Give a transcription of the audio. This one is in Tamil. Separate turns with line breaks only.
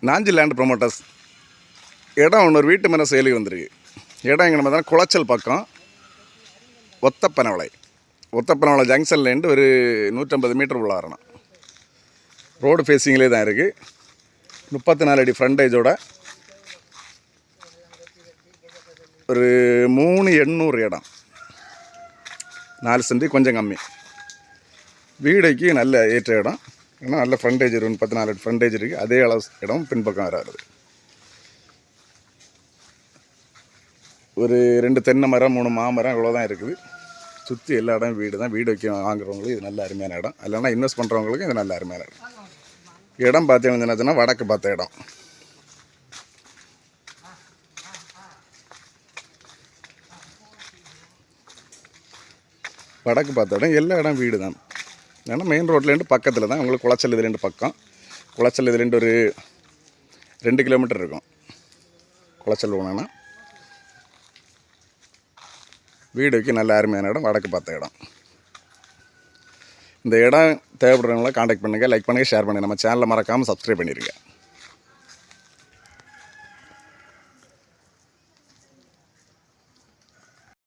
Nanjil land promoters. இடம் ஒன்று வீட்டு மேலே சேலுக்கு வந்திருக்கு. இடம் எங்கே பார்த்தா குளச்சல் பக்கம் ஒத்தப்பனவளை ஜங்ஷன்லேருந்து ஒரு 150 மீட்டர் உள்ள வரணும். ரோடு ஃபேஸிங்லே தான் இருக்குது. 34 அடி ஃப்ரண்டேஜோட ஒரு 3800 இடம். 4 சென்ட் கொஞ்சம் கம்மி. வீடைக்கு நல்ல ஏற்ற இடம். ஏன்னா நல்ல ஃப்ரண்டேஜ் இருக்குது. 34 அடி ஃப்ரண்டேஜ் இருக்குது. அதே அளவு இடம் பின்பக்கம் வராது. ஒரு 2 தென்னை மரம் 3 மாமரம் இவ்வளோதான் இருக்குது. சுற்றி எல்லா இடம் வீடு தான். வீடு வைக்க வாங்குறவங்களுக்கு இது நல்ல அருமையான இடம். இல்லைன்னா இன்வெஸ்ட் பண்ணுறவங்களுக்கு இது நல்ல அருமையான இடம். இடம் பார்த்தீங்கன்னா என்னச்சுன்னா வடக்கு பார்த்த இடம். வடக்கு பார்த்த இடம். எல்லா இடம் வீடு தான். ஏன்னா மெயின் ரோட்லேருந்து பக்கத்தில் தான். உங்களுக்கு குளச்சல் இதுலேருந்து பக்கம். குளச்சல் இதுலேருந்து ஒரு 2 கிலோமீட்டர் இருக்கும். குளச்சல் போனோன்னா வீடுக்கு நல்ல அருமையான இடம். வடக்கு பார்த்த இடம். இந்த இடம் தேவைப்படுறவங்கள காண்டாக்ட் பண்ணுங்கள். லைக் பண்ணுங்கள், ஷேர் பண்ணுங்கள். நம்ம சேனலை மறக்காமல் சப்ஸ்கிரைப் பண்ணிடுங்க.